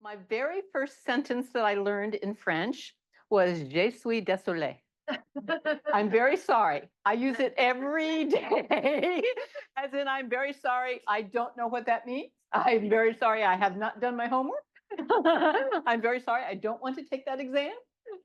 My very first sentence that I learned in French was "Je suis désolé." I'm very sorry. I use it every day, as in I'm very sorry. I don't know what that means. I'm very sorry. I have not done my homework. I'm very sorry. I don't want to take that exam.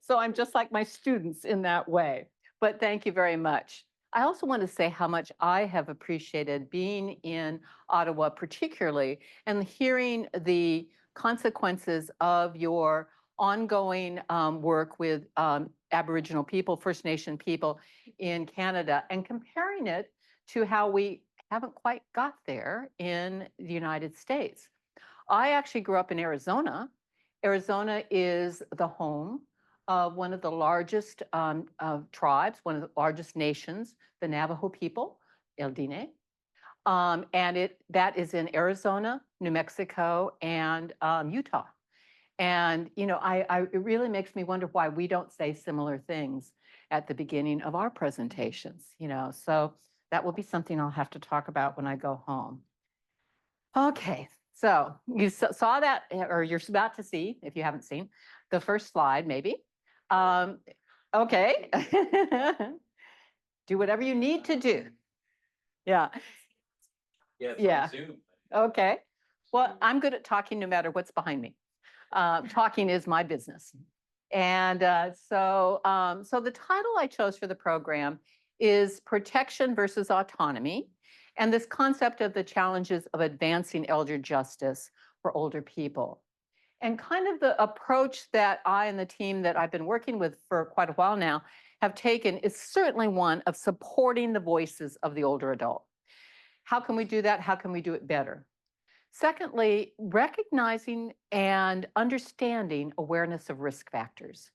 So I'm just like my students in that way. But thank you very much. I also want to say how much I have appreciated being in Ottawa, particularly, and hearing the consequences of your ongoing work with Aboriginal people, First Nation people in Canada, and comparing it to how we haven't quite got there in the United States. I actually grew up in Arizona. Arizona is the home of one of the largest tribes, one of the largest nations, the Navajo people, El Dine. And that is in Arizona, New Mexico, and Utah. And it really makes me wonder why we don't say similar things at the beginning of our presentations. So that will be something I'll have to talk about when I go home. Okay, so you saw that, or you're about to see, if you haven't seen, the first slide, maybe. Okay. Do whatever you need to do. Yeah. Yeah, it's Yeah. on Zoom. Okay. Well, I'm good at talking no matter what's behind me. Talking is my business. And so the title I chose for the program is Protection versus Autonomy, and this concept of the challenges of advancing elder justice for older people. And kind of the approach that I and the team that I've been working with for quite a while now have taken is certainly one of supporting the voices of the older adult. How can we do that? How can we do it better? Secondly, recognizing and understanding awareness of risk factors,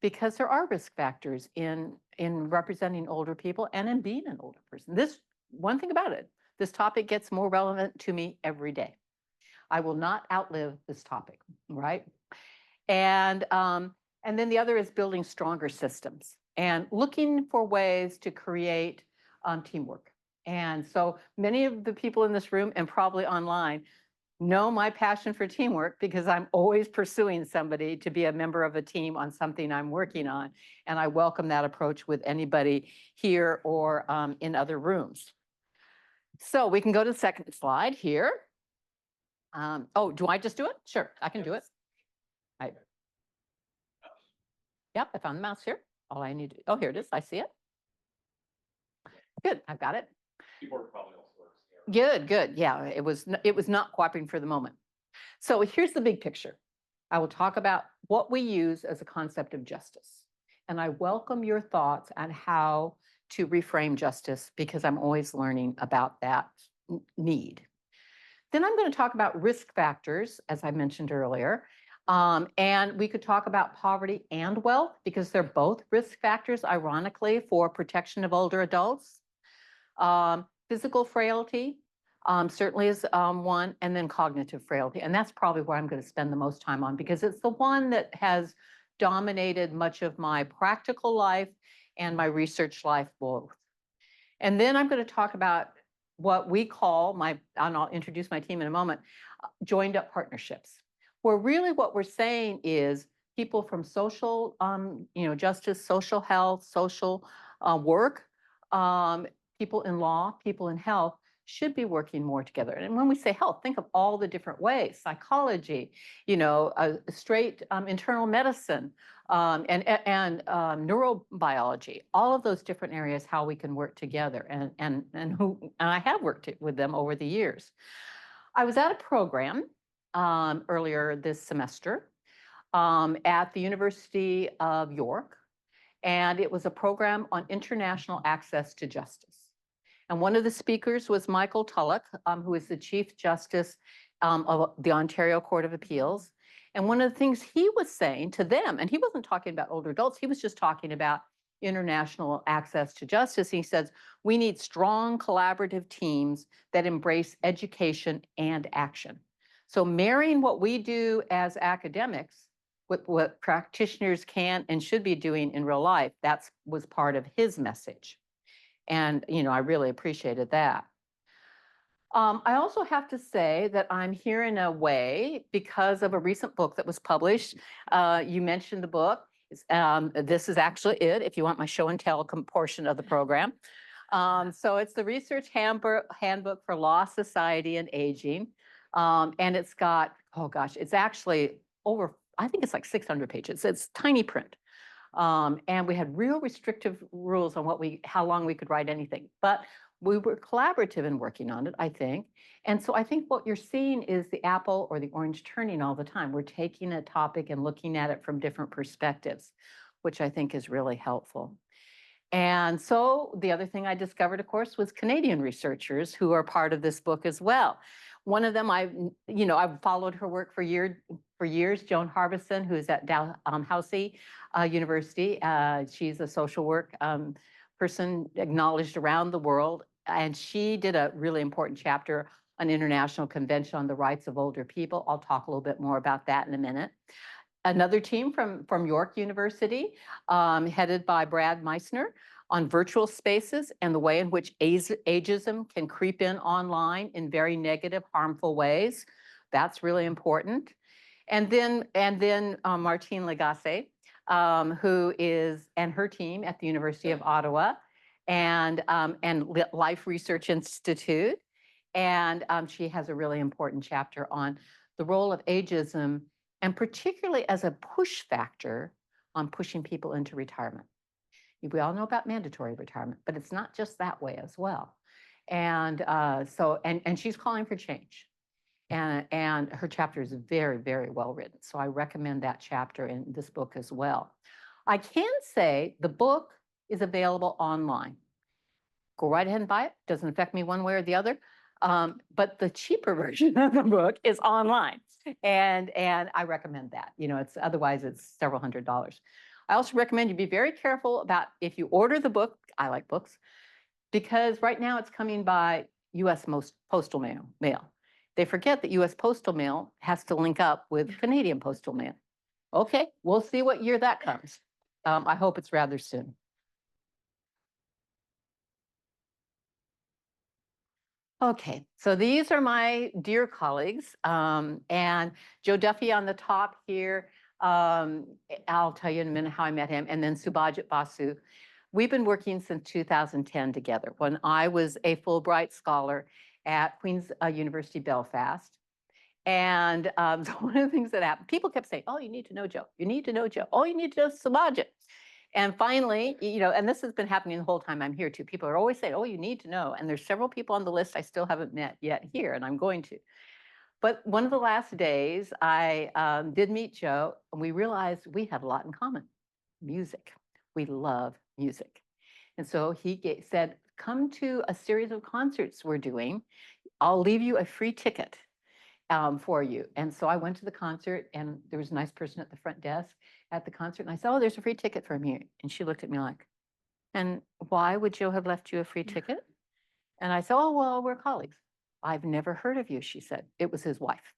because there are risk factors in representing older people and in being an older person. This one thing about it, this topic gets more relevant to me every day. I will not outlive this topic, right? And then the other is building stronger systems and looking for ways to create teamwork. And so many of the people in this room and probably online know my passion for teamwork because I'm always pursuing somebody to be a member of a team on something I'm working on. And I welcome that approach with anybody here or in other rooms. So we can go to the second slide here. Oh, do I just do it? Sure, I can do it. Yep, I found the mouse here. All I need to, oh, here it is. I see it. Good, I've got it. Keyboard probably also works. Good, good. Yeah, it was not cooperating for the moment. So here's the big picture. I will talk about what we use as a concept of justice. And I welcome your thoughts on how to reframe justice because I'm always learning about that need. Then I'm going to talk about risk factors, as I mentioned earlier. And we could talk about poverty and wealth because they're both risk factors, ironically, for protection of older adults. Physical frailty certainly is one, and then cognitive frailty. And that's probably where I'm going to spend the most time on because it's the one that has dominated much of my practical life and my research life both. And then I'm going to talk about what we call and I'll introduce my team in a moment, joined up partnerships, where really what we're saying is people from social, justice, social health, social work, people in law, people in health should be working more together. And when we say health, think of all the different ways, psychology, straight internal medicine, and neurobiology, all of those different areas, how we can work together. And I have worked with them over the years. I was at a program earlier this semester at the University of York, and it was a program on international access to justice. And one of the speakers was Michael Tulloch, who is the Chief Justice of the Ontario Court of Appeals. And one of the things he was saying to them, and he wasn't talking about older adults, he was just talking about international access to justice. He says, we need strong collaborative teams that embrace education and action. So marrying what we do as academics with what practitioners can and should be doing in real life, that was part of his message. And, I really appreciated that. I also have to say that I'm here in a way because of a recent book that was published. You mentioned the book. This is actually it, if you want my show and tell portion of the program. So it's the Research Handbook for Law, Society, and Aging. And it's got, oh gosh, it's actually over, I think it's like 600 pages. It's tiny print. And we had real restrictive rules on how long we could write anything. But we were collaborative in working on it, I think. And so I think what you're seeing is the apple or the orange turning all the time. We're taking a topic and looking at it from different perspectives, which I think is really helpful. And so the other thing I discovered, of course, was Canadian researchers who are part of this book as well. One of them, I've followed her work for years, Joan Harbison, who's at Dalhousie University. She's a social work person acknowledged around the world. And she did a really important chapter on International Convention on the Rights of Older People. I'll talk a little bit more about that in a minute. Another team from York University, headed by Brad Meissner, on virtual spaces and the way in which ageism can creep in online in very negative, harmful ways. That's really important. And then Martine Lagasse, and her team at the University of Ottawa and Life Research Institute. And she has a really important chapter on the role of ageism, and particularly as a push factor on pushing people into retirement. We all know about mandatory retirement, but it's not just that way as well. And and she's calling for change. And her chapter is very, very well written. So I recommend that chapter in this book as well. I can say the book is available online. Go right ahead and buy it. Doesn't affect me one way or the other. But the cheaper version of the book is online. And I recommend that. Otherwise it's several $100s. I also recommend you be very careful about if you order the book. I like books because right now it's coming by U.S. postal mail. They forget that U.S. postal mail has to link up with Canadian postal mail. Okay, we'll see what year that comes. I hope it's rather soon. Okay, so these are my dear colleagues, and Joe Duffy on the top here. I'll tell you in a minute how I met him, and then Subhajit Basu. We've been working since 2010 together when I was a Fulbright Scholar at Queen's University Belfast. And so one of the things that happened, people kept saying, oh, you need to know Joe. You need to know Joe. Oh, you need to know Subhajit. And finally, and this has been happening the whole time I'm here too. People are always saying, oh, you need to know. And there's several people on the list I still haven't met yet here, and I'm going to. But one of the last days, I did meet Joe, and we realized we had a lot in common. Music. We love music. And so he said, come to a series of concerts we're doing. I'll leave you a free ticket for you. And so I went to the concert, and there was a nice person at the front desk at the concert. And I said, oh, there's a free ticket for me. And she looked at me like, and why would Joe have left you a free ticket? And I said, oh, well, we're colleagues. I've never heard of you, she said. It was his wife.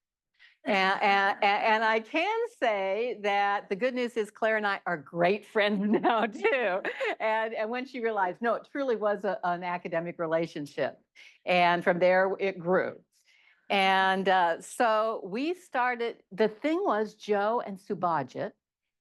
And I can say that the good news is Claire and I are great friends now too. And when she realized, no, it truly was an academic relationship. And from there, it grew. And so we started, the thing was Joe and Subhajit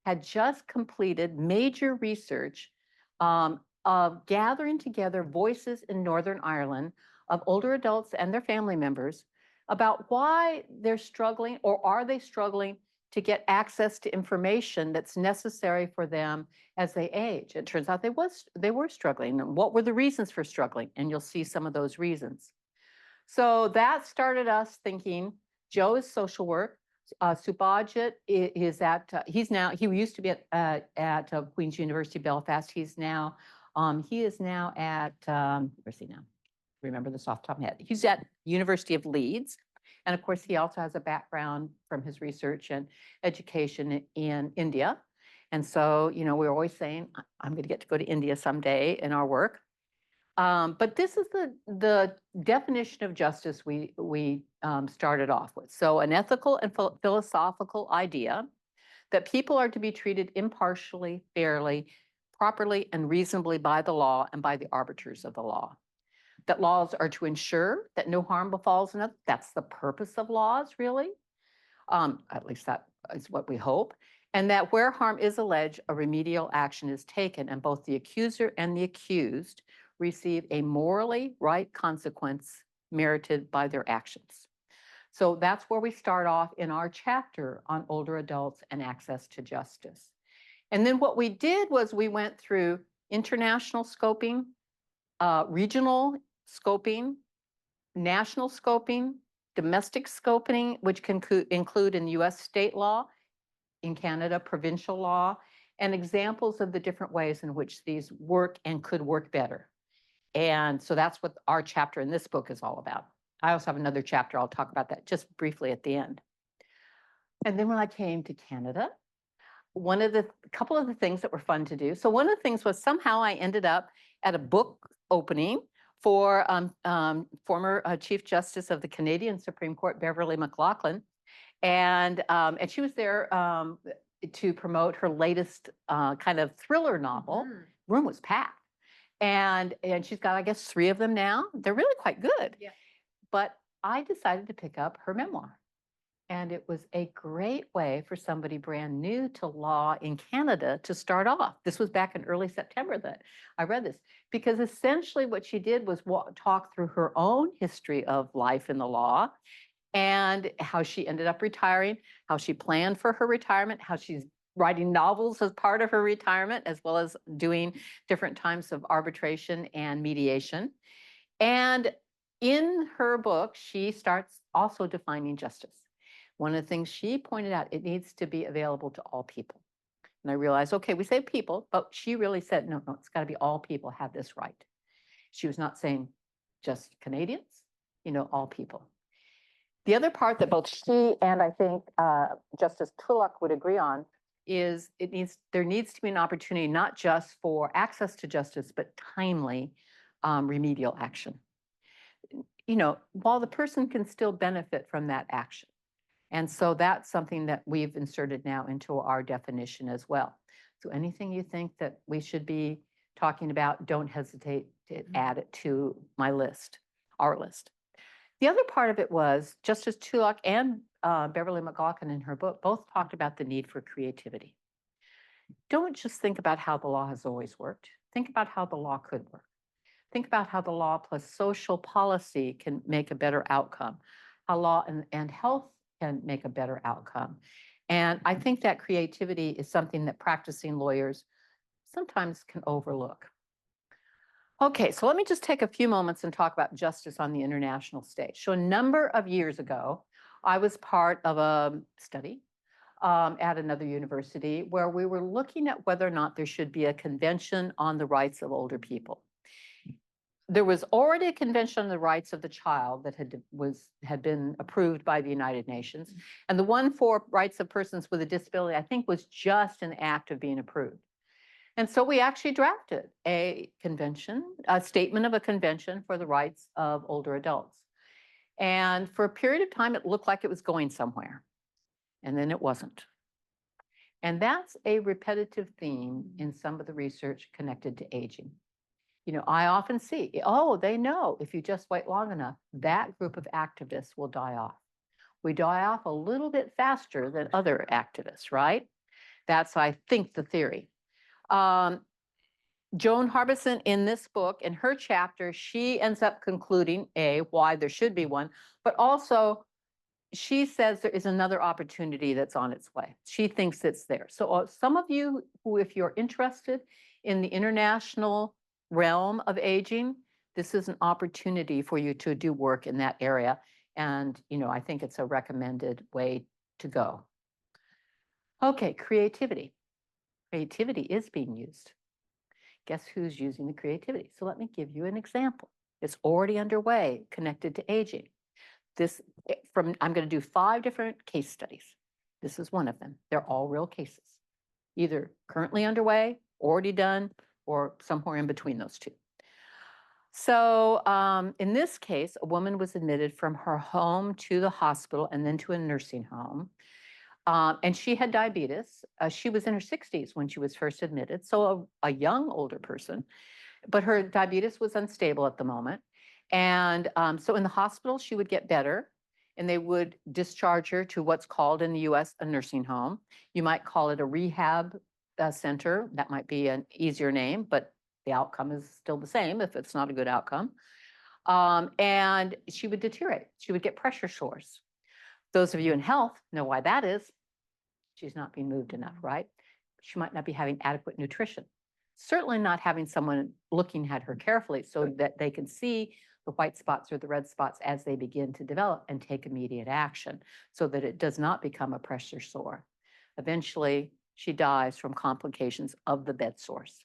had just completed major research of gathering together voices in Northern Ireland of older adults and their family members about why they're struggling, or are they struggling to get access to information that's necessary for them as they age. It turns out they were struggling. And what were the reasons for struggling? And you'll see some of those reasons. So that started us thinking. Joe is social work. Subhajit is he used to be at Queen's University Belfast. He is now at, where's he now? Remember this off the top of my head. He's at University of Leeds. And of course, he also has a background from his research and education in India. And so, we're always saying, I'm going to get to go to India someday in our work. But this is the definition of justice we started off with. So an ethical and philosophical idea that people are to be treated impartially, fairly, properly, and reasonably by the law and by the arbiters of the law. that laws are to ensure that no harm befalls another. That's the purpose of laws, really. At least that is what we hope. And that where harm is alleged, a remedial action is taken, and both the accuser and the accused receive a morally right consequence merited by their actions. So that's where we start off in our chapter on older adults and access to justice. And then what we did was we went through international scoping, regional scoping, national scoping, domestic scoping, which can include in US state law, in Canada, provincial law, and examples of the different ways in which these work and could work better. And so that's what our chapter in this book is all about. I also have another chapter. I'll talk about that just briefly at the end. And then when I came to Canada, couple of the things that were fun to do. So one of the things was somehow I ended up at a book opening for former Chief Justice of the Canadian Supreme Court, Beverly McLaughlin. And she was there to promote her latest kind of thriller novel. Room was packed. And she's got, I guess, 3 of them now. They're really quite good. Yeah. But I decided to pick up her memoir. And it was a great way for somebody brand new to law in Canada to start off. This was back in early September that I read this, because essentially what she did was talk through her own history of life in the law and how she ended up retiring, how she planned for her retirement, how she's writing novels as part of her retirement, as well as doing different types of arbitration and mediation. And in her book, she starts also defining justice. One of the things she pointed out, it needs to be available to all people. And I realized, okay, we say people, but she really said, no, it's got to be all people have this right. She was not saying just Canadians, all people. The other part that both she and I think Justice Tulloch would agree on is there needs to be an opportunity not just for access to justice, but timely remedial action. While the person can still benefit from that action. And so that's something that we've inserted now into our definition as well. So anything you think that we should be talking about, don't hesitate to add it to my list, our list. The other part of it was Justice Tulloch and Beverly McLaughlin in her book both talked about the need for creativity. Don't just think about how the law has always worked. Think about how the law could work. Think about how the law plus social policy can make a better outcome, how law and health can make a better outcome. And I think that creativity is something that practicing lawyers sometimes can overlook. Okay, so let me just take a few moments and talk about justice on the international stage. So a number of years ago, I was part of a study at another university where we were looking at whether or not there should be a convention on the rights of older people. There was already a convention on the rights of the child that had been approved by the United Nations. And the one for rights of persons with a disability, I think, was just an act of being approved. And so we actually drafted a statement of a convention for the rights of older adults. And for a period of time, it looked like it was going somewhere. And then it wasn't. And that's a repetitive theme in some of the research connected to aging. I often see, they know if you just wait long enough, that group of activists will die off. We die off a little bit faster than other activists, right? That's, I think, the theory. Joan Harbison in this book, in her chapter, she ends up concluding, why there should be one, but also she says there is another opportunity that's on its way. She thinks it's there. So some of you who, if you're interested in the international realm of aging, this is an opportunity for you to do work in that area. And, I think it's a recommended way to go. Okay, creativity. Creativity is being used. Guess who's using the creativity? So let me give you an example. It's already underway, connected to aging. I'm going to do 5 different case studies. This is one of them. They're all real cases, either currently underway, already done, or somewhere in between those two. So in this case, a woman was admitted from her home to the hospital and then to a nursing home. And she had diabetes. She was in her 60s when she was first admitted, so a young older person, but her diabetes was unstable at the moment. And so in the hospital, she would get better and they would discharge her to what's called in the US a nursing home. You might call it a rehab center. That might be an easier name, but the outcome is still the same if it's not a good outcome. And she would deteriorate. She would get pressure sores. Those of you in health know why that is. She's not being moved enough, right? She might not be having adequate nutrition. Certainly not having someone looking at her carefully so that they can see the white spots or the red spots as they begin to develop and take immediate action so that it does not become a pressure sore. Eventually, she dies from complications of the bed sores.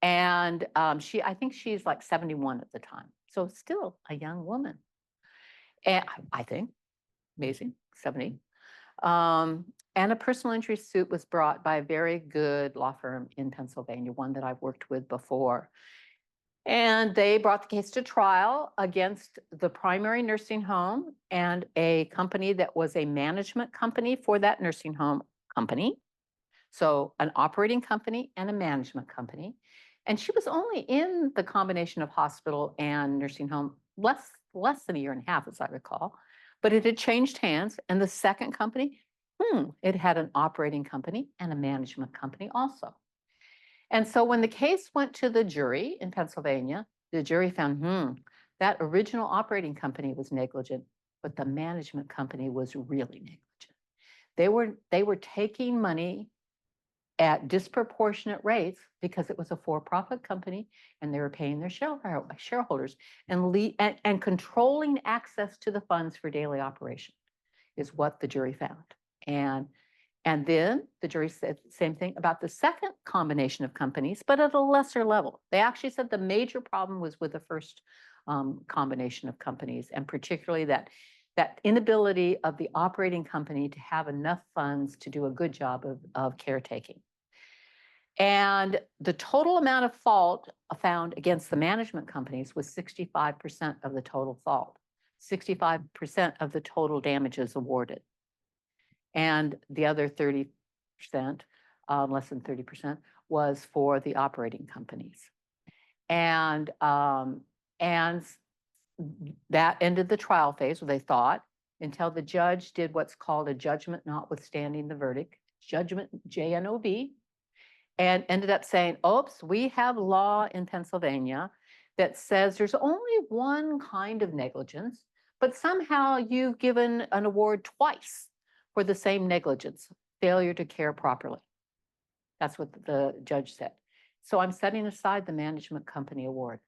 And I think she's like 71 at the time. So still a young woman. And I think, amazing, 70. And a personal injury suit was brought by a very good law firm in Pennsylvania, one that I've worked with before. And they brought the case to trial against the primary nursing home and a company that was a management company for that nursing home company. So an operating company and a management company. And she was only in the combination of hospital and nursing home less than a year and a half, as I recall. But it had changed hands. And the second company, it had an operating company and a management company also. And so when the case went to the jury in Pennsylvania, the jury found, that original operating company was negligent, but the management company was really negligent. They were taking money at disproportionate rates because it was a for-profit company and they were paying their shareholders and controlling access to the funds for daily operation is what the jury found. And then the jury said the same thing about the second combination of companies, but at a lesser level. They actually said the major problem was with the first combination of companies, and particularly that inability of the operating company to have enough funds to do a good job of caretaking. And the total amount of fault found against the management companies was 65% of the total fault, 65% of the total damages awarded. And the other 30%, less than 30%, was for the operating companies. And that ended the trial phase, they thought, until the judge did what's called a judgment notwithstanding the verdict, judgment JNOV, and ended up saying, oops, we have law in Pennsylvania that says there's only one kind of negligence, but somehow you've given an award twice for the same negligence, failure to care properly. That's what the judge said. So I'm setting aside the management company award.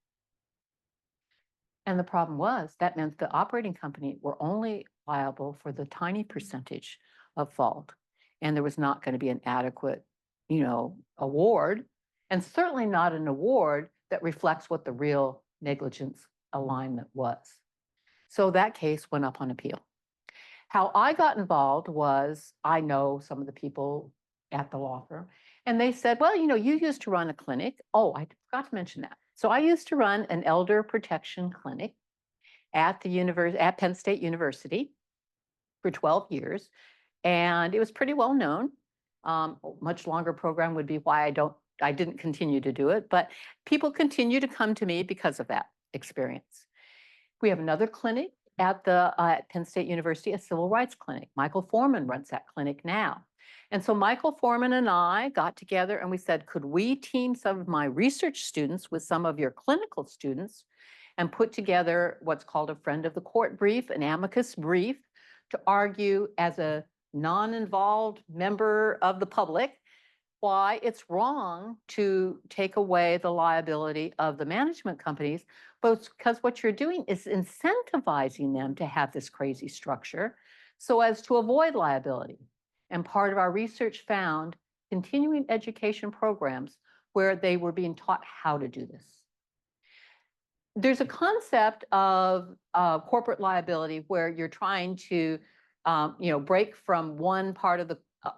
And the problem was that meant the operating company were only liable for the tiny percentage of fault. And there was not going to be an adequate, award, and certainly not an award that reflects what the real negligence alignment was. So that case went up on appeal. How I got involved was I know some of the people at the law firm, and they said, well, you used to run a clinic. Oh, I forgot to mention that. So I used to run an elder protection clinic at Penn State University for 12 years, and it was pretty well known. Much longer program would be why I didn't continue to do it, but people continue to come to me because of that experience. We have another clinic at Penn State University, a civil rights clinic. Michael Foreman runs that clinic now. And so Michael Foreman and I got together and we said, could we team some of my research students with some of your clinical students and put together what's called a friend of the court brief, an amicus brief, to argue as a non-involved member of the public why it's wrong to take away the liability of the management companies, but because what you're doing is incentivizing them to have this crazy structure so as to avoid liability. And part of our research found continuing education programs where they were being taught how to do this. There's a concept of corporate liability where you're trying to break from one part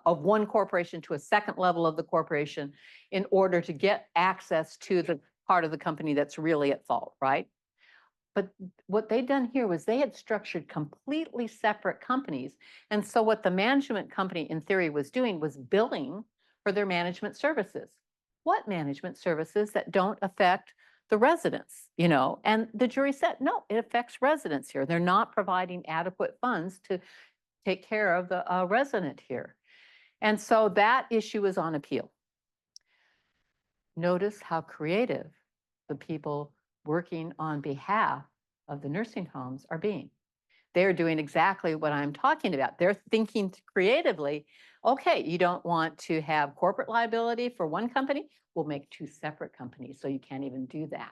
of one corporation to a second level of the corporation in order to get access to the part of the company that's really at fault, right? But what they'd done here was they had structured completely separate companies. And so what the management company in theory was doing was billing for their management services. What management services that don't affect the residents, you know, and the jury said, no, it affects residents here. They're not providing adequate funds to take care of the resident here. And so that issue is on appeal. Notice how creative the people working on behalf of the nursing homes are being. They're doing exactly what I'm talking about. They're thinking creatively, okay, you don't want to have corporate liability for one company, we'll make two separate companies, so you can't even do that.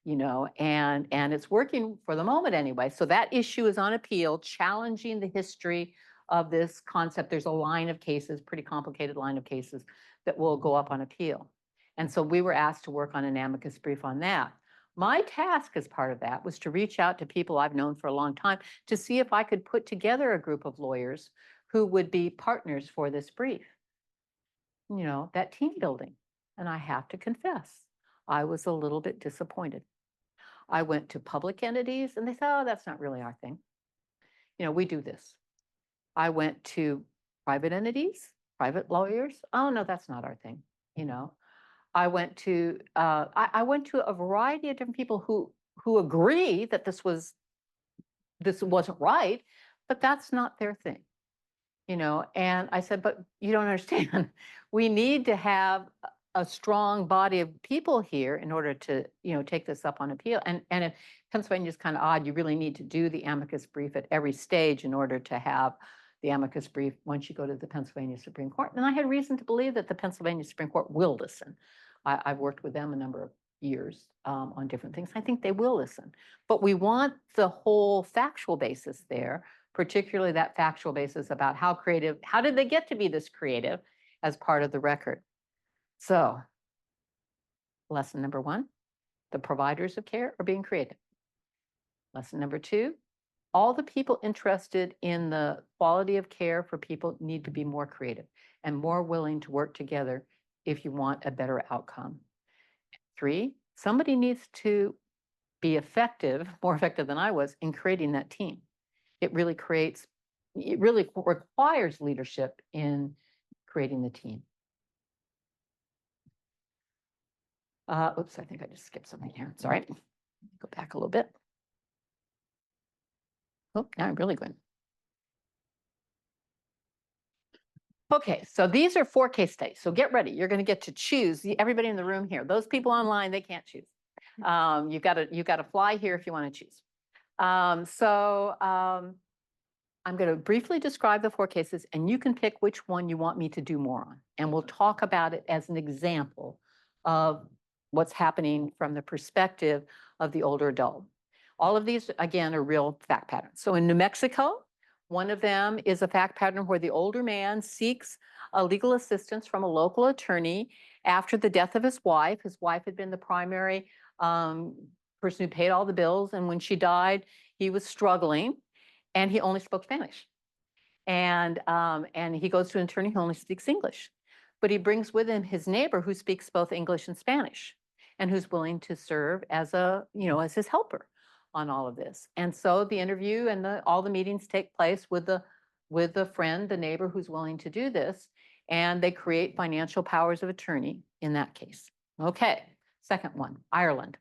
You know, and it's working for the moment anyway. So that issue is on appeal, challenging the history of this concept. There's a line of cases, pretty complicated line of cases that will go up on appeal. And so we were asked to work on an amicus brief on that. My task as part of that was to reach out to people I've known for a long time to see if I could put together a group of lawyers who would be partners for this brief. You know, that team building. And I have to confess, I was a little bit disappointed. I went to public entities and they said, oh, that's not really our thing. You know, we do this. I went to private entities, private lawyers. Oh, no, that's not our thing. You know, I went to I went to a variety of different people who agree that this wasn't right, but that's not their thing. You know, and I said, but you don't understand. We need to have a strong body of people here in order to, you know, take this up on appeal. And if Pennsylvania is kind of odd, you really need to do the amicus brief at every stage in order to have the amicus brief once you go to the Pennsylvania Supreme Court. And I had reason to believe that the Pennsylvania Supreme Court will listen. I've worked with them a number of years on different things. I think they will listen. But we want the whole factual basis there, particularly that factual basis about how creative, how did they get to be this creative as part of the record? So, lesson number one, the providers of care are being creative. Lesson number two, all the people interested in the quality of care for people need to be more creative and more willing to work together if you want a better outcome. Three, somebody needs to be effective, more effective than I was, in creating that team. It really requires leadership in creating the team. Oops, I think I just skipped something here. Sorry. Go back a little bit. Oh, now I'm really good. Okay, so these are 4 case studies. So get ready. You're going to get to choose. Everybody in the room here. Those people online, they can't choose. You've got to fly here if you want to choose. I'm going to briefly describe the 4 cases, and you can pick which one you want me to do more on. And we'll talk about it as an example of what's happening from the perspective of the older adult. All of these, again, are real fact patterns. So in New Mexico, one of them is a fact pattern where the older man seeks legal assistance from a local attorney after the death of his wife. His wife had been the primary person who paid all the bills, and when she died, he was struggling, and he only spoke Spanish. And he goes to an attorney who only speaks English, but he brings with him his neighbor who speaks both English and Spanish, and who's willing to serve as as his helper on all of this. And so the interview and all the meetings take place with the friend, the neighbor who's willing to do this, and they create financial powers of attorney in that case. Okay, second one, Ireland.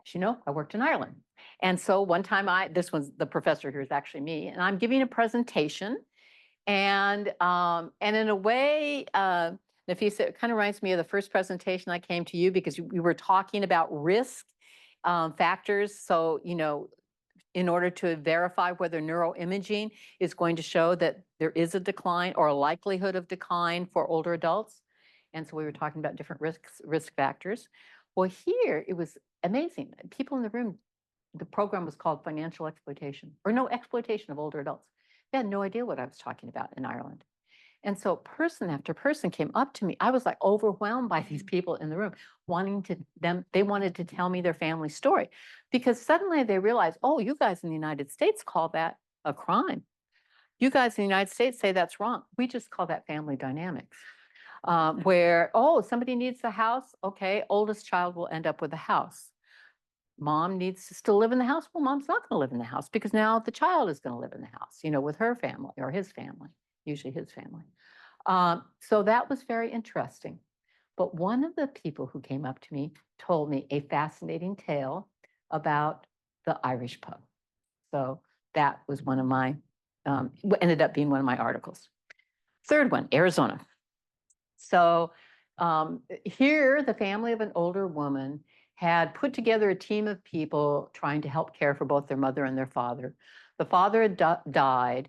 As you know, I worked in Ireland. And so one time this was the professor here is actually me, and I'm giving a presentation, and in a way, Nafisa, it kind of reminds me of the first presentation I came to you because we were talking about risk factors. So, you know, in order to verify whether neuroimaging is going to show that there is a decline or a likelihood of decline for older adults. And so we were talking about different risk factors. Well, here it was amazing. People in the room, the program was called Financial Exploitation, or No Exploitation of Older Adults. They had no idea what I was talking about in Ireland. And so person after person came up to me. I was like overwhelmed by these people in the room they wanted to tell me their family story, because suddenly they realized, oh, you guys in the United States call that a crime. You guys in the United States say that's wrong. We just call that family dynamics. Where, oh, somebody needs a house. Okay, oldest child will end up with a house. Mom needs to still live in the house. Well, mom's not going to live in the house because now the child is going to live in the house, you know, with her family or his family, usually his family. So that was very interesting. But one of the people who came up to me told me a fascinating tale about the Irish pub. So that was one of my, ended up being one of my articles. Third one, Arizona. So here, the family of an older woman had put together a team of people trying to help care for both their mother and their father. The father had died,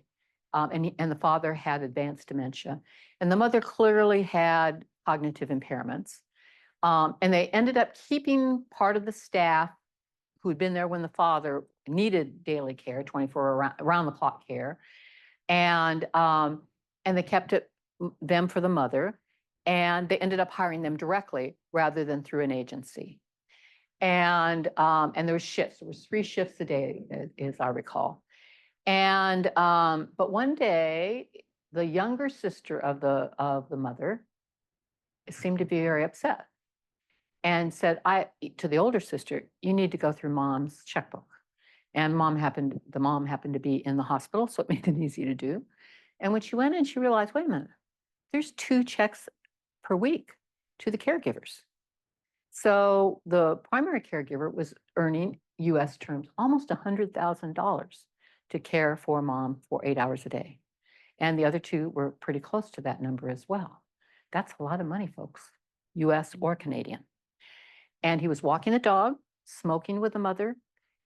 and the father had advanced dementia, and the mother clearly had cognitive impairments. And they ended up keeping part of the staff who had been there when the father needed daily care, 24 around the clock care, and they kept them for the mother, and they ended up hiring them directly rather than through an agency. And there was shifts. There was 3 shifts a day, as I recall. And but one day, the younger sister of the mother seemed to be very upset and said, to the older sister, you need to go through mom's checkbook. And the mom happened to be in the hospital, so it made it easy to do. And when she went in, she realized, wait a minute, there's 2 checks per week to the caregivers. So the primary caregiver was earning US terms almost $100,000 to care for mom for 8 hours a day. And the other 2 were pretty close to that number as well. That's a lot of money, folks, US or Canadian. And he was walking the dog, smoking with the mother,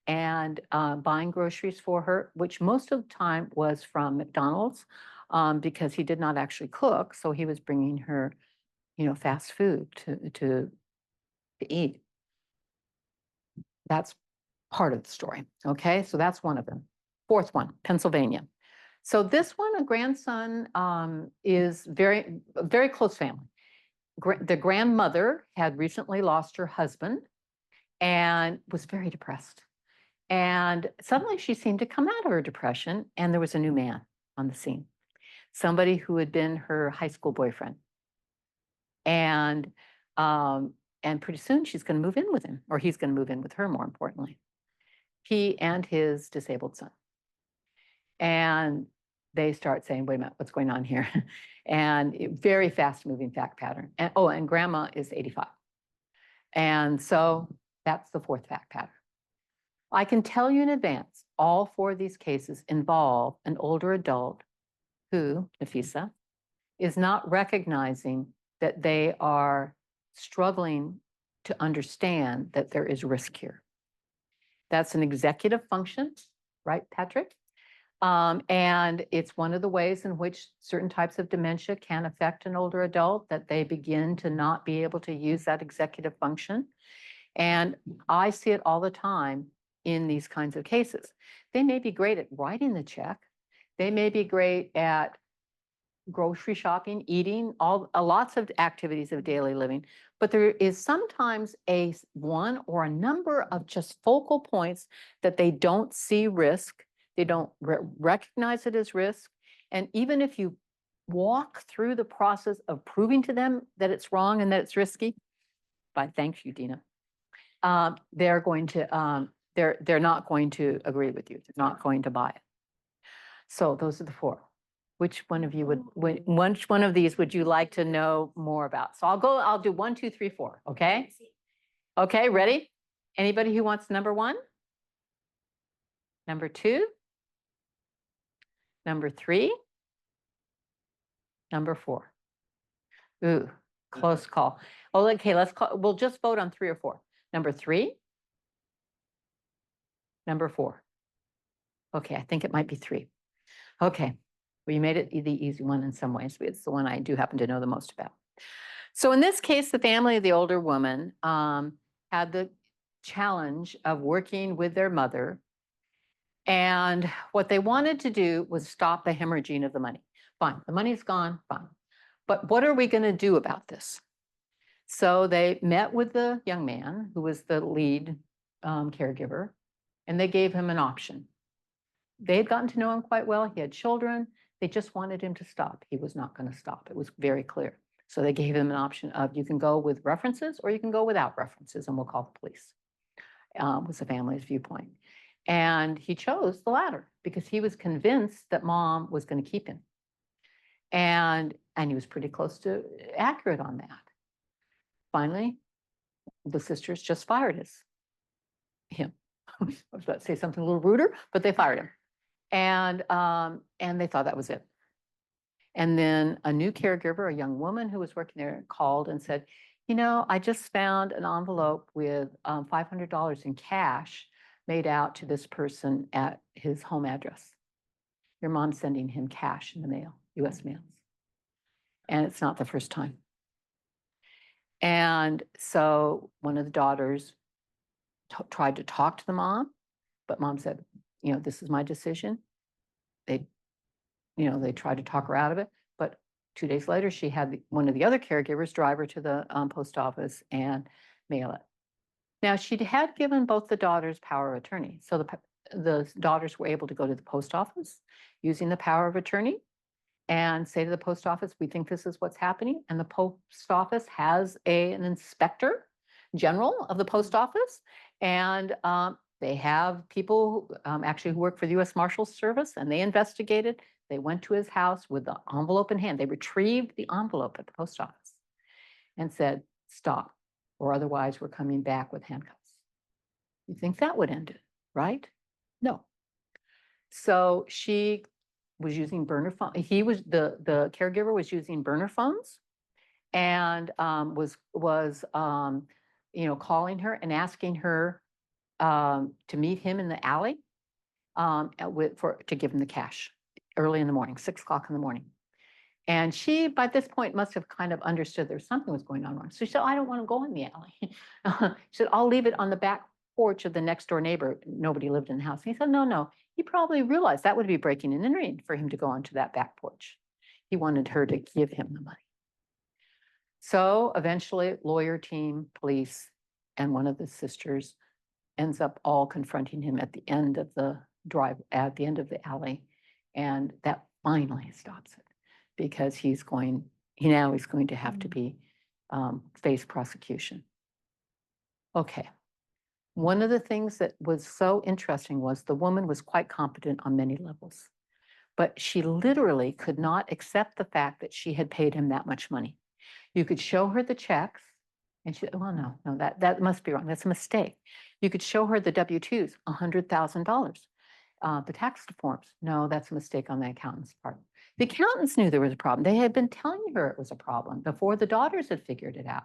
and buying groceries for her, which most of the time was from McDonald's, because he did not actually cook. So he was bringing her, fast food to eat. That's part of the story. Okay, so that's one of them. Fourth one, Pennsylvania. So this one, a grandson, is very close family. The grandmother had recently lost her husband and was very depressed. And suddenly she seemed to come out of her depression, and there was a new man on the scene, somebody who had been her high school boyfriend. And pretty soon she's going to move in with him, or he's going to move in with her, more importantly. He and his disabled son. And they start saying, wait a minute, what's going on here? And very fast moving fact pattern. And grandma is 85. And so that's the 4th fact pattern. I can tell you in advance, all 4 of these cases involve an older adult who, Nafisa, is not recognizing that they are struggling to understand that there is risk here. That's an executive function, right, Patrick? And it's one of the ways in which certain types of dementia can affect an older adult, that they begin to not be able to use that executive function. And I see it all the time in these kinds of cases. They may be great at writing the check. They may be great at grocery shopping, eating, lots of activities of daily living. But there is sometimes one or a number of just focal points that they don't see risk. They don't recognize it as risk. And even if you walk through the process of proving to them that it's wrong and that it's risky, thank you, Dina, they're going to, they're not going to agree with you. They're not going to buy it. So those are the 4. Which one of you which one of these would you like to know more about? So I'll do 1, 2, 3, 4, okay? Okay, ready? Anybody who wants number 1? Number 2? Number 3? Number 4? Ooh, close call. Oh, okay, we'll just vote on 3 or 4. Number 3? Number 4? Okay, I think it might be 3. Okay. Well, you made it the easy one in some ways. It's the one I do happen to know the most about. So in this case, the family of the older woman had the challenge of working with their mother. And what they wanted to do was stop the hemorrhaging of the money. Fine, the money's gone, fine. But what are we going to do about this? So they met with the young man who was the lead caregiver, and they gave him an option. They had gotten to know him quite well. He had children. They just wanted him to stop. He was not going to stop. It was very clear. So they gave him an option of, you can go with references or you can go without references, and we'll call the police, was the family's viewpoint. And he chose the latter because he was convinced that mom was going to keep him. And he was pretty close to accurate on that. finally, the sisters just fired him. I was about to say something a little ruder, but they fired him. And they thought that was it. And then a new caregiver, a young woman who was working there, called and said, you know, I just found an envelope with $500 in cash made out to this person at his home address. Your mom's sending him cash in the mail, US mails. And it's not the first time. And so one of the daughters tried to talk to the mom, but mom said, you know, this is my decision. They tried to talk her out of it, but 2 days later, she had one of the other caregivers drive her to the post office and mail it. Now, she had given both the daughters power of attorney. So the daughters were able to go to the post office using the power of attorney and say to the post office, we think this is what's happening. And the post office has an inspector general of the post office. And they have people actually who work for the US Marshals Service, and they investigated. They went to his house with the envelope in hand. They retrieved the envelope at the post office and said, stop, or otherwise we're coming back with handcuffs. You think that would end it, right? No. So she was using burner phone. The caregiver was using burner phones and was calling her and asking her to meet him in the alley to give him the cash early in the morning, 6 o'clock in the morning. And she, by this point, must have kind of understood there's something was going on wrong. So she said, I don't want to go in the alley. She said, I'll leave it on the back porch of the next door neighbor. Nobody lived in the house. And he said, no. He probably realized that would be breaking and entering for him to go onto that back porch. He wanted her to give him the money. So eventually, lawyer team, police, and one of the sisters ends up all confronting him at the end of the at the end of the alley. And that finally stops it because he's going to have to be face prosecution. Okay. One of the things that was so interesting was the woman was quite competent on many levels, but she literally could not accept the fact that she had paid him that much money. You could show her the checks and she said, well, no, that must be wrong. That's a mistake. You could show her the W-2s, $100,000. The tax forms, no, that's a mistake on the accountant's part. The accountants knew there was a problem. They had been telling her it was a problem before the daughters had figured it out.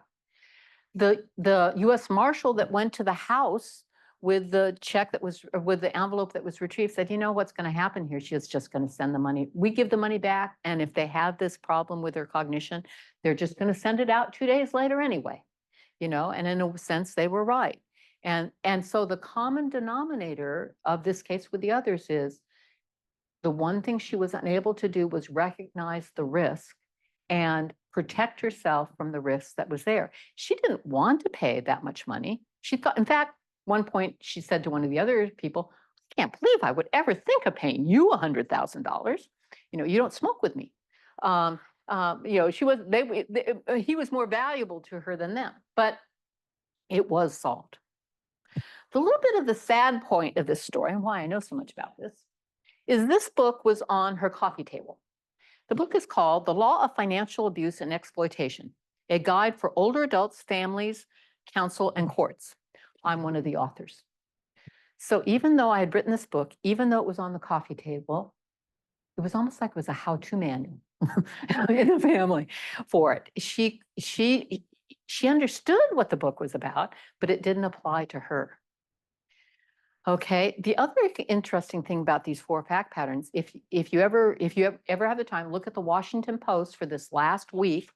The US Marshal that went to the house with the check that was, with the envelope that was retrieved said, you know what's going to happen here? She's just going to send the money. We give the money back. And if they have this problem with their cognition, they're just going to send it out 2 days later anyway, and in a sense, they were right. And so the common denominator of this case with the others is the one thing she was unable to do was recognize the risk and protect herself from the risk that was there. She didn't want to pay that much money. She thought, in fact, one point she said to one of the other people, I can't believe I would ever think of paying you $100,000. You don't smoke with me. He was more valuable to her than them, but it was solved. The little bit of the sad point of this story, and why I know so much about this, is this book was on her coffee table. The book is called The Law of Financial Abuse and Exploitation, a guide for older adults, families, counsel, and courts. I'm one of the authors. So even though I had written this book, even though it was on the coffee table, it was almost like it was a how-to manual in the family for it. She understood what the book was about, but it didn't apply to her. Okay, the other interesting thing about these 4 fact patterns, if you ever have the time, look at the Washington Post for this last week.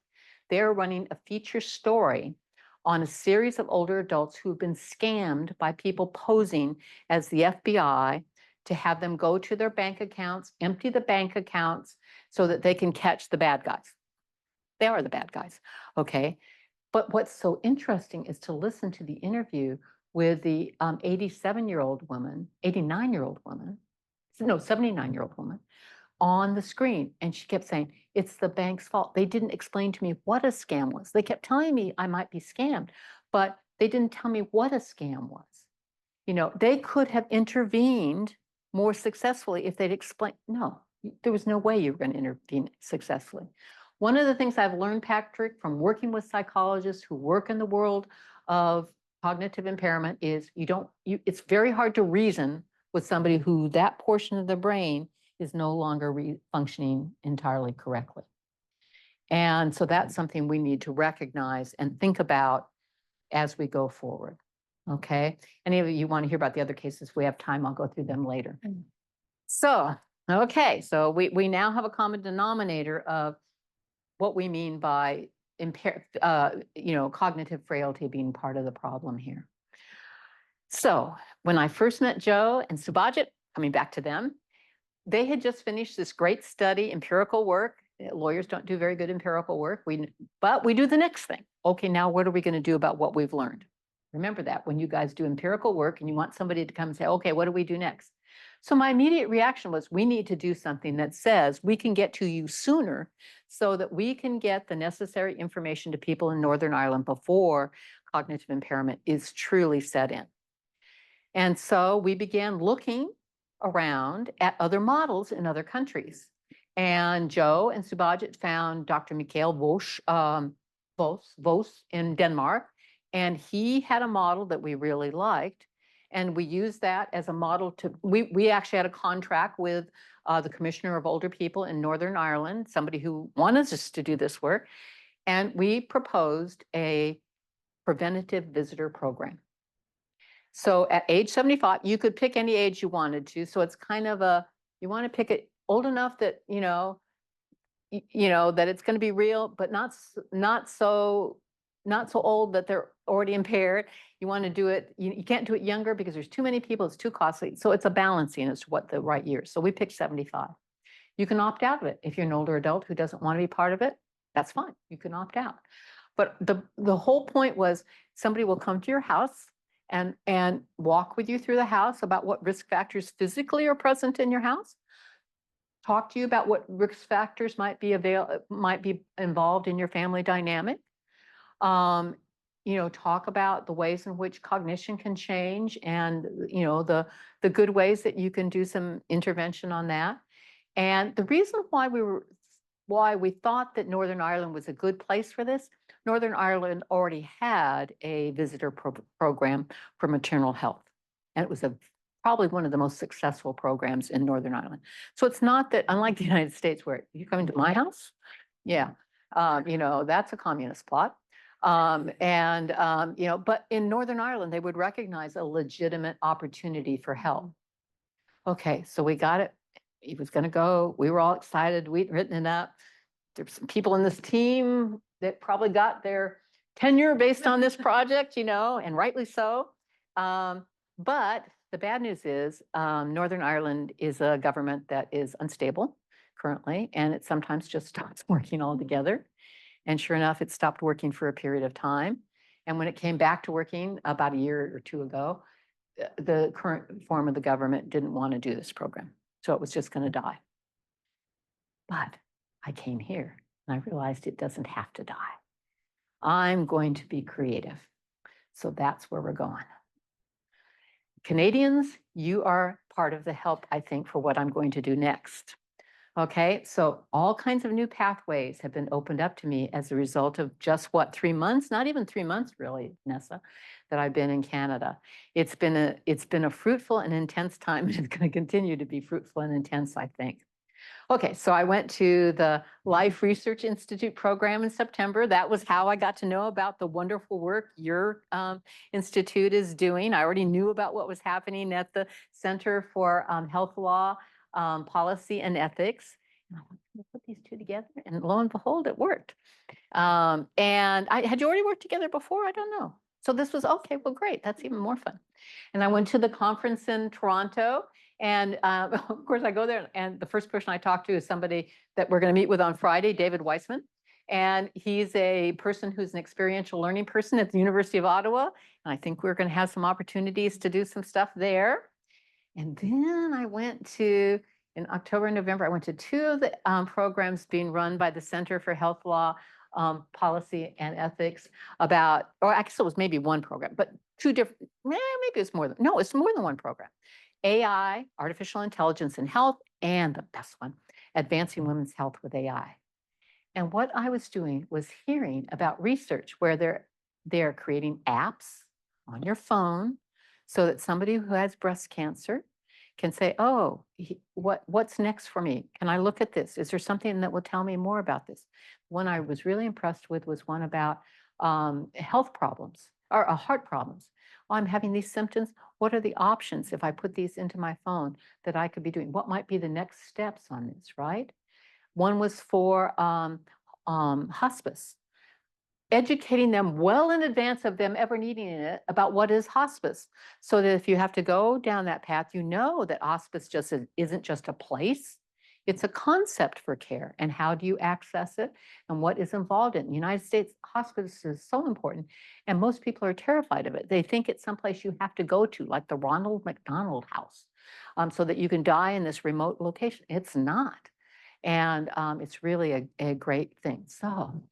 They're running a feature story on a series of older adults who've been scammed by people posing as the FBI to have them go to their bank accounts, empty the bank accounts so that they can catch the bad guys. They are the bad guys, okay? But what's so interesting is to listen to the interview with the 79-year-old woman on the screen. And she kept saying, it's the bank's fault. They didn't explain to me what a scam was. They kept telling me I might be scammed, but they didn't tell me what a scam was. They could have intervened more successfully if they'd explained. No, there was no way you were going to intervene successfully. One of the things I've learned, Patrick, from working with psychologists who work in the world of cognitive impairment is it's very hard to reason with somebody who that portion of the brain is no longer functioning entirely correctly. And so that's something we need to recognize and think about as we go forward. Okay. Any of you want to hear about the other cases? If we have time, I'll go through them later. So, okay. So we now have a common denominator of what we mean by cognitive frailty being part of the problem here. So when I first met Joe and Subhajit, coming back to them, they had just finished this great study, empirical work. Lawyers don't do very good empirical work, but we do the next thing. Okay, now what are we going to do about what we've learned? Remember that when you guys do empirical work and you want somebody to come and say, okay, what do we do next? So my immediate reaction was, we need to do something that says we can get to you sooner so that we can get the necessary information to people in Northern Ireland before cognitive impairment is truly set in. And so we began looking around at other models in other countries. And Joe and Subhajit found Dr. Michael Vos in Denmark, and he had a model that we really liked. And we used that as a model we actually had a contract with the Commissioner of Older People in Northern Ireland, somebody who wanted us to do this work. And we proposed a preventative visitor program. So at age 75, you could pick any age you wanted to. So it's kind of you want to pick it old enough that, that it's going to be real, but not so old that they're already impaired. You want to do it, you can't do it younger because there's too many people, it's too costly. So it's a balancing as to what the right year is. So we picked 75. You can opt out of it. If you're an older adult who doesn't want to be part of it, that's fine. You can opt out. But the whole point was somebody will come to your house and walk with you through the house about what risk factors physically are present in your house, talk to you about what risk factors might be involved in your family dynamic, talk about the ways in which cognition can change and, the good ways that you can do some intervention on that. And the reason why we thought that Northern Ireland was a good place for this, Northern Ireland already had a visitor program for maternal health. And it was probably one of the most successful programs in Northern Ireland. So it's not that, unlike the United States, where you come into my house, yeah, that's a communist plot. But in Northern Ireland, they would recognize a legitimate opportunity for help. Okay, so we got it. He was going to go. We were all excited. We'd written it up. There's some people in this team that probably got their tenure based on this project, and rightly so. But the bad news is Northern Ireland is a government that is unstable currently, and it sometimes just stops working altogether. And sure enough, it stopped working for a period of time. And when it came back to working about a year or two ago, the current form of the government didn't want to do this program. So it was just going to die. But I came here and I realized it doesn't have to die. I'm going to be creative. So that's where we're going. Canadians, you are part of the help, I think, for what I'm going to do next. Okay, so all kinds of new pathways have been opened up to me as a result of just 3 months, not even 3 months really, Nessa, that I've been in Canada. It's been a fruitful and intense time, and it's going to continue to be fruitful and intense, I think. Okay, so I went to the Life Research Institute program in September. That was how I got to know about the wonderful work your institute is doing. I already knew about what was happening at the Center for Health Law, Policy and Ethics. And I wanted to put these two together, and lo and behold, it worked. And had you already worked together before? I don't know. So this was, okay, well, great. That's even more fun. And I went to the conference in Toronto. And of course, I go there, and the first person I talked to is somebody that we're going to meet with on Friday, David Weissman. And he's a person who's an experiential learning person at the University of Ottawa. And I think we're going to have some opportunities to do some stuff there. And then I went to, in October and November, I went to 2 of the programs being run by the Center for Health Law, Policy and Ethics or I guess it was maybe one program, but 2 different, maybe it's more than, no, it's more than one program. AI, Artificial Intelligence in Health, and the best one, Advancing Women's Health with AI. And what I was doing was hearing about research where they're creating apps on your phone so that somebody who has breast cancer can say, oh, what's next for me? Can I look at this? Is there something that will tell me more about this? One I was really impressed with was one about health problems or heart problems. Oh, I'm having these symptoms. What are the options if I put these into my phone that I could be doing? What might be the next steps on this, right? One was for hospice, educating them well in advance of them ever needing it about what is hospice. So that if you have to go down that path, you know that hospice just isn't just a place, it's a concept for care. And how do you access it and what is involved in it? In the United States, hospice is so important. And most people are terrified of it. They think it's someplace you have to go to, like the Ronald McDonald House, so that you can die in this remote location. It's not. And it's really a great thing. So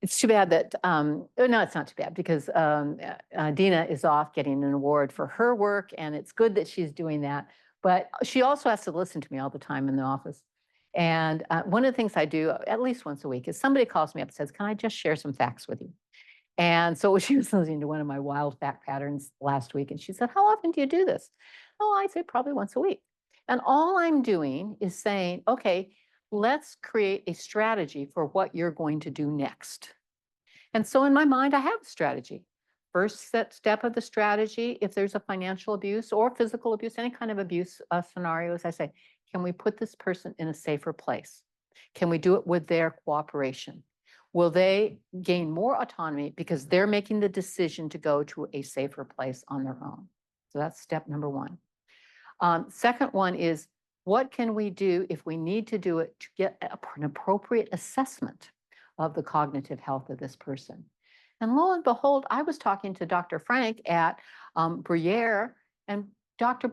it's too bad that, no, it's not too bad because Dina is off getting an award for her work, and it's good that she's doing that. But she also has to listen to me all the time in the office. And one of the things I do at least once a week is somebody calls me up and says, can I just share some facts with you? And so she was listening to one of my wild fact patterns last week, and she said, how often do you do this? Oh, I say probably once a week. And all I'm doing is saying, okay, let's create a strategy for what you're going to do next. And so in my mind, I have a strategy. First step of the strategy, if there's a financial abuse or physical abuse, any kind of abuse scenarios, I say, can we put this person in a safer place? Can we do it with their cooperation? Will they gain more autonomy because they're making the decision to go to a safer place on their own? So that's step number one. Second one is, what can we do if we need to do it to get an appropriate assessment of the cognitive health of this person? And lo and behold, I was talking to Dr. Frank at Bruyere, and Dr.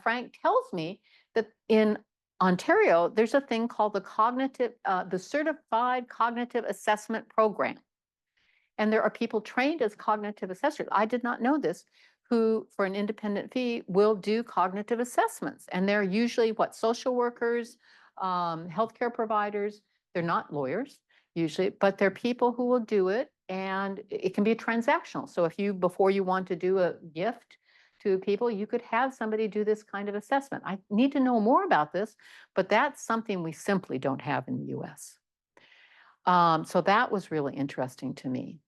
Frank tells me that in Ontario, there's a thing called the Certified Cognitive Assessment Program. And there are people trained as cognitive assessors. I did not know this, who for an independent fee will do cognitive assessments. And they're usually social workers, healthcare providers. They're not lawyers usually, but they're people who will do it, and it can be transactional. So if before you want to do a gift to people, you could have somebody do this kind of assessment. I need to know more about this, but that's something we simply don't have in the US. So that was really interesting to me,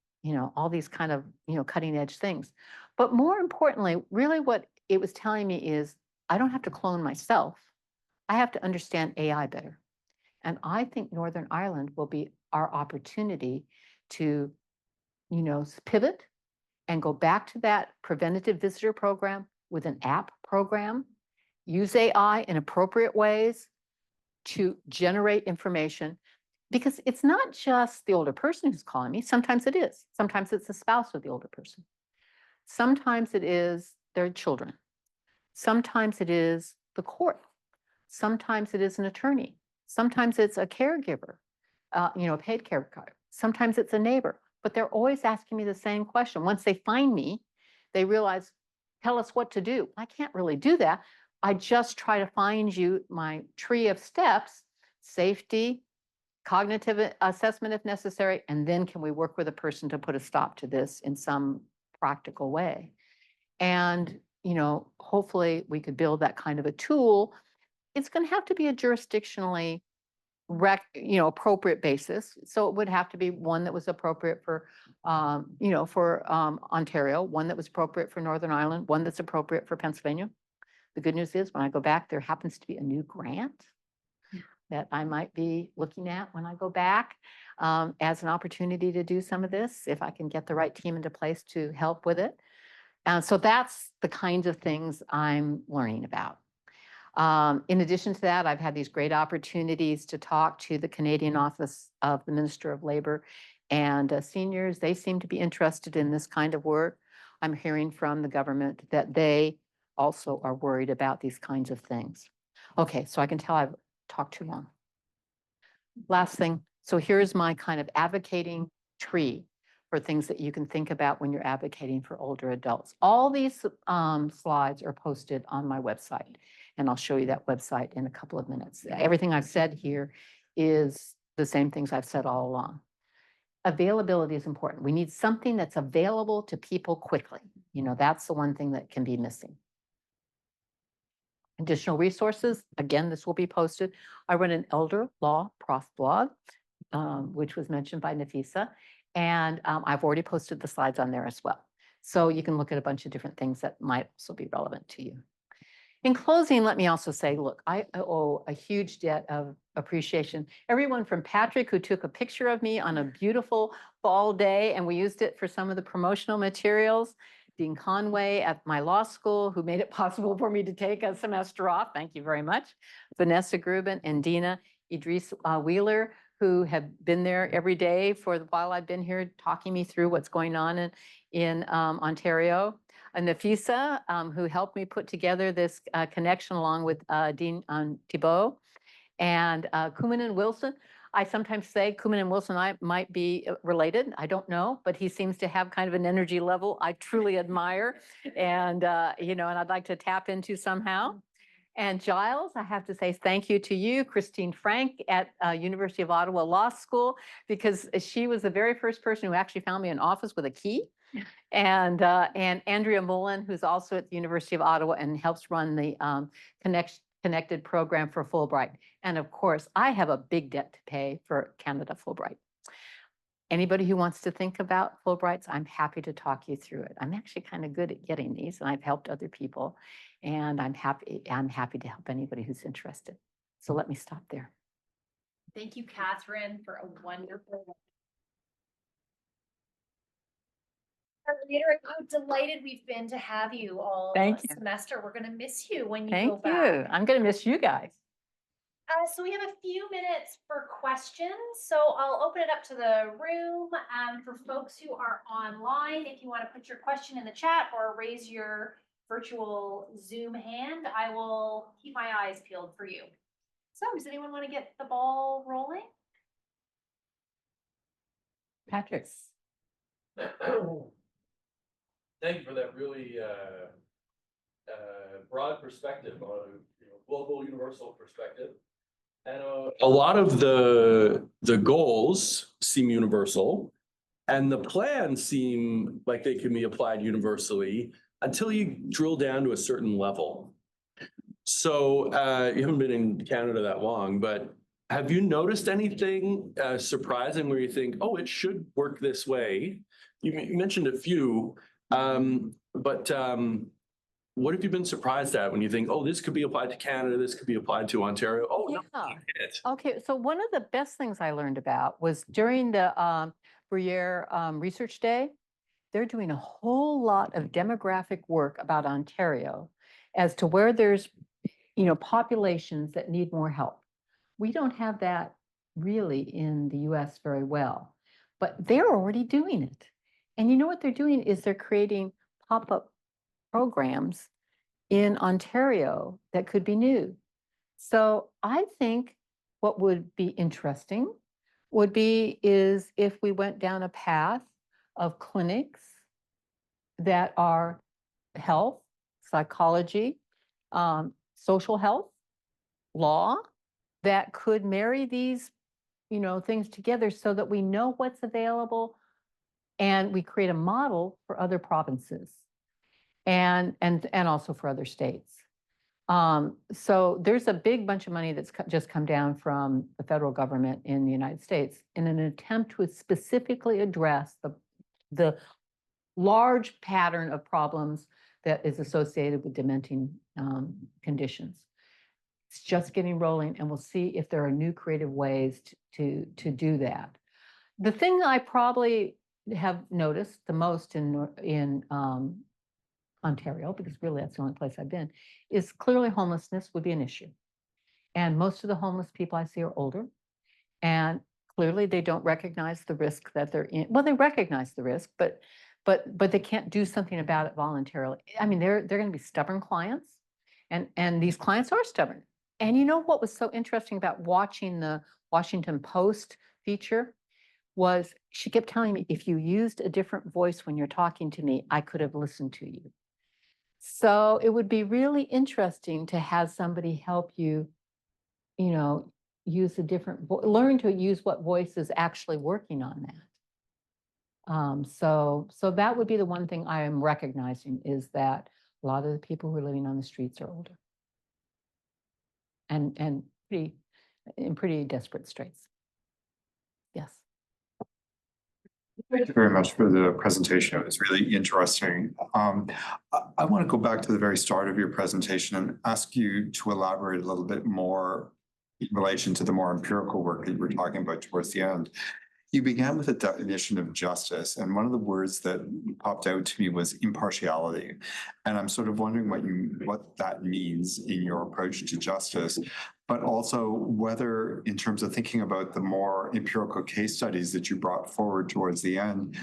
all these kind of, cutting edge things. But more importantly, really what it was telling me is I don't have to clone myself. I have to understand AI better. And I think Northern Ireland will be our opportunity to, pivot and go back to that preventative visitor program with an app program, use AI in appropriate ways to generate information. Because it's not just the older person who's calling me. Sometimes it is. Sometimes it's the spouse of the older person. Sometimes it is their children. Sometimes it is the court. Sometimes it is an attorney. Sometimes it's a caregiver, a paid caregiver. Sometimes it's a neighbor. But they're always asking me the same question. Once they find me, they realize, tell us what to do. I can't really do that. I just try to find you my tree of steps: safety, cognitive assessment if necessary, and then can we work with a person to put a stop to this in some practical way? And, hopefully we could build that kind of a tool. It's going to have to be a jurisdictionally appropriate basis. So it would have to be one that was appropriate for, Ontario, one that was appropriate for Northern Ireland, one that's appropriate for Pennsylvania. The good news is when I go back, there happens to be a new grant that I might be looking at when I go back as an opportunity to do some of this, if I can get the right team into place to help with it. So that's the kinds of things I'm learning about. In addition to that, I've had these great opportunities to talk to the Canadian Office of the Minister of Labor and seniors. They seem to be interested in this kind of work. I'm hearing from the government that they also are worried about these kinds of things. Okay, so I can tell I've talked too long. Last thing, so here's my kind of advocating tree for things that you can think about when you're advocating for older adults. All these slides are posted on my website, and I'll show you that website in a couple of minutes. Everything I've said here is the same things I've said all along. Availability is important. We need something that's available to people quickly. That's the one thing that can be missing. Additional resources, again, this will be posted. I run an elder law prof blog, which was mentioned by Nafisa, and I've already posted the slides on there as well. So you can look at a bunch of different things that might also be relevant to you. In closing, let me also say, look, I owe a huge debt of appreciation. Everyone from Patrick, who took a picture of me on a beautiful fall day, and we used it for some of the promotional materials. Dean Conway at my law school, who made it possible for me to take a semester off. Thank you very much. Vanessa Grubin and Dina Idris Wheeler, who have been there every day for the while I've been here, talking me through what's going on in Ontario. And Nafisa, who helped me put together this connection along with Dean Thibault, and Kuman and Wilson. I sometimes say Kuman and Wilson and I might be related. I don't know, but he seems to have kind of an energy level I truly admire, and and I'd like to tap into somehow. And Giles, I have to say thank you to you, Christine Frank at University of Ottawa Law School, because she was the very first person who actually found me an office with a key. And Andrea Mullen, who's also at the University of Ottawa and helps run the Connected program for Fulbright. And of course, I have a big debt to pay for Canada Fulbright. Anybody who wants to think about Fulbrights, I'm happy to talk you through it. I'm actually kind of good at getting these, and I've helped other people, and I'm happy to help anybody who's interested. So let me stop there. Thank you, Catherine, for a wonderful. Reiterate how delighted we've been to have you all semester. We're going to miss you when you go back. Thank you. I'm going to miss you guys. So we have a few minutes for questions. So I'll open it up to the room. For folks who are online, if you want to put your question in the chat or raise your virtual Zoom hand, I will keep my eyes peeled for you. So does anyone want to get the ball rolling? Patrick. Thank you for that really broad perspective on global universal perspective. And a lot of the goals seem universal, and the plans seem like they can be applied universally until you drill down to a certain level. So you haven't been in Canada that long, but have you noticed anything surprising where you think, oh, it should work this way? You mentioned a few, but what have you been surprised at when you think, oh, this could be applied to Canada, this could be applied to Ontario? Oh, yeah. No, okay, so one of the best things I learned about was during the Bruyere Research Day. They're doing a whole lot of demographic work about Ontario as to where there's, populations that need more help. We don't have that really in the US very well, but they're already doing it. And you know what they're doing is they're creating pop-up programs in Ontario that could be new. So I think what would be interesting is if we went down a path of clinics that are health, psychology, social health, law, that could marry these, things together so that we know what's available and we create a model for other provinces and also for other states. So there's a big bunch of money that's just come down from the federal government in the United States in an attempt to specifically address the large pattern of problems that is associated with dementing conditions. It's just getting rolling, and we'll see if there are new creative ways to do that. The thing I probably have noticed the most in Ontario, because really that's the only place I've been, is clearly homelessness would be an issue. And most of the homeless people I see are older, and clearly they don't recognize the risk that they're in. Well, they recognize the risk, but they can't do something about it voluntarily. I mean, they're going to be stubborn clients, and these clients are stubborn. And you know what was so interesting about watching the Washington Post feature was she kept telling me, if you used a different voice when you're talking to me, I could have listened to you. So it would be really interesting to have somebody help you, use a different, learn to use what voice is actually working on that. So that would be the one thing I am recognizing, is that a lot of the people who are living on the streets are older. And in pretty desperate straits. Yes. Thank you very much for the presentation. It was really interesting. I want to go back to the very start of your presentation and ask you to elaborate a little bit more in relation to the more empirical work that you were talking about towards the end. You began with a definition of justice, and one of the words that popped out to me was impartiality. And I'm sort of wondering what that means in your approach to justice, but also whether, in terms of thinking about the more empirical case studies that you brought forward towards the end,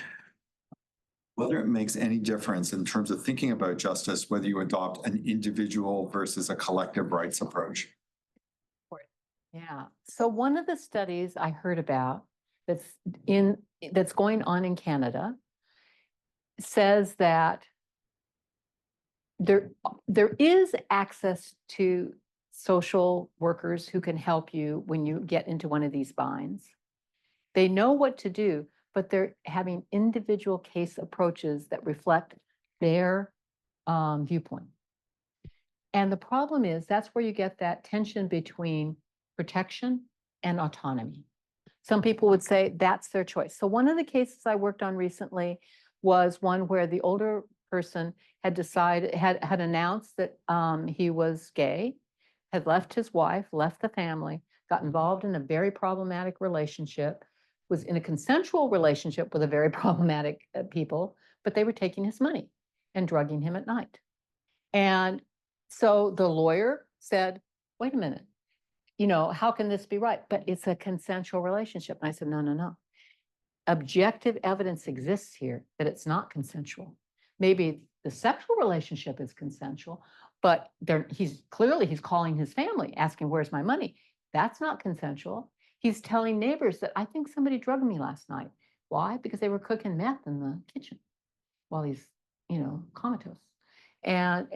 whether it makes any difference in terms of thinking about justice, whether you adopt an individual versus a collective rights approach. Yeah. So one of the studies I heard about that's going on in Canada says that there is access to social workers who can help you when you get into one of these binds. They know what to do, but they're having individual case approaches that reflect their viewpoint. And the problem is that's where you get that tension between protection and autonomy. Some people would say that's their choice. So one of the cases I worked on recently was one where the older person had announced that he was gay, had left his wife, left the family, got involved in a very problematic relationship, was in a consensual relationship with a very problematic people, but they were taking his money and drugging him at night. And so the lawyer said, wait a minute, how can this be right? But it's a consensual relationship. And I said, no. Objective evidence exists here that it's not consensual. Maybe the sexual relationship is consensual, but he's calling his family, asking, where's my money? That's not consensual. He's telling neighbors that I think somebody drugged me last night. Why? Because they were cooking meth in the kitchen while he's, comatose. And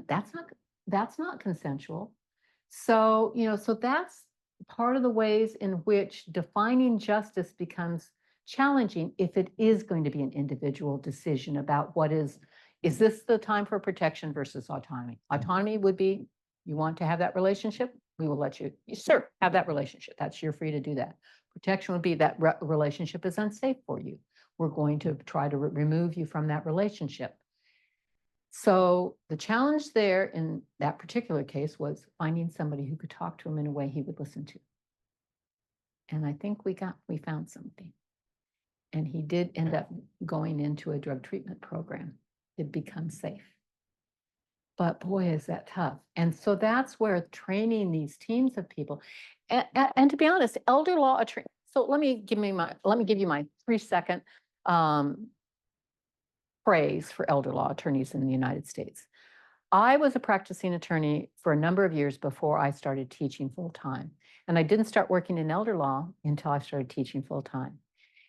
that's not consensual. So, so that's part of the ways in which defining justice becomes challenging if it is going to be an individual decision about is this the time for protection versus autonomy? Autonomy would be, you want to have that relationship, we will let you, sir, have that relationship. You're free to do that. Protection would be that relationship is unsafe for you. We're going to try to remove you from that relationship. So the challenge there in that particular case was finding somebody who could talk to him in a way he would listen to. And I think we found something. And he did end up going into a drug treatment program to become safe. But boy, is that tough. And so that's where training these teams of people, and to be honest, elder law attorney. So let me give you my 3-second praise for elder law attorneys in the United States. I was a practicing attorney for a number of years before I started teaching full-time. And I didn't start working in elder law until I started teaching full-time.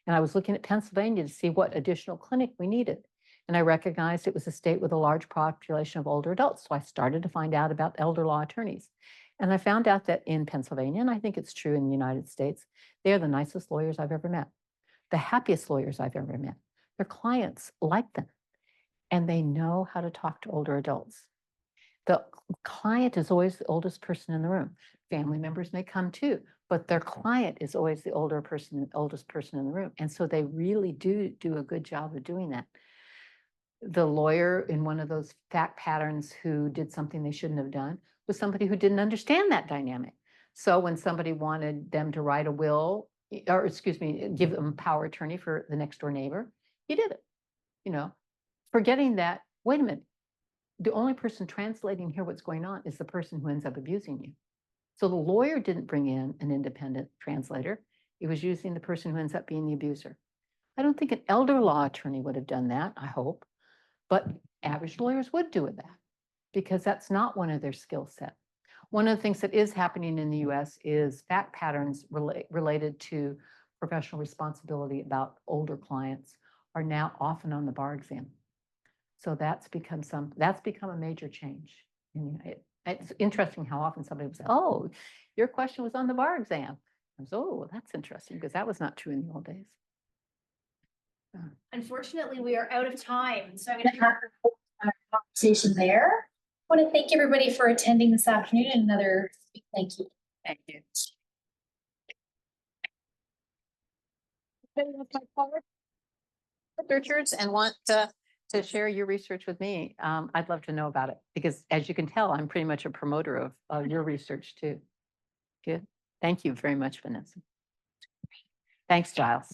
And I was looking at Pennsylvania to see what additional clinic we needed. And I recognized it was a state with a large population of older adults. So I started to find out about elder law attorneys. And I found out that in Pennsylvania, and I think it's true in the United States, they're the nicest lawyers I've ever met, the happiest lawyers I've ever met. Their clients like them, and they know how to talk to older adults. The client is always the oldest person in the room. Family members may come too, but their client is always the oldest person in the room. And so they really do a good job of doing that. The lawyer in one of those fact patterns who did something they shouldn't have done was somebody who didn't understand that dynamic. So when somebody wanted them to write a will, or give them power attorney for the next door neighbor, he did it, forgetting that, wait a minute, the only person translating here what's going on is the person who ends up abusing you. So the lawyer didn't bring in an independent translator. He was using the person who ends up being the abuser. I don't think an elder law attorney would have done that, I hope, but average lawyers would do that because that's not one of their skill set. One of the things that is happening in the US is fact patterns related to professional responsibility about older clients are now often on the bar exam. So that's become a major change It's interesting how often somebody would say, oh, your question was on the bar exam. I was, oh, well, that's interesting, because that was not true in the old days. Unfortunately, we are out of time, so I'm going to have our conversation there. I want to thank everybody for attending this afternoon, and another big thank you. Thank you. Researchers and want to share your research with me, I'd love to know about it, because as you can tell, I'm pretty much a promoter of your research too. Good. Thank you very much, Vanessa. Thanks, Giles.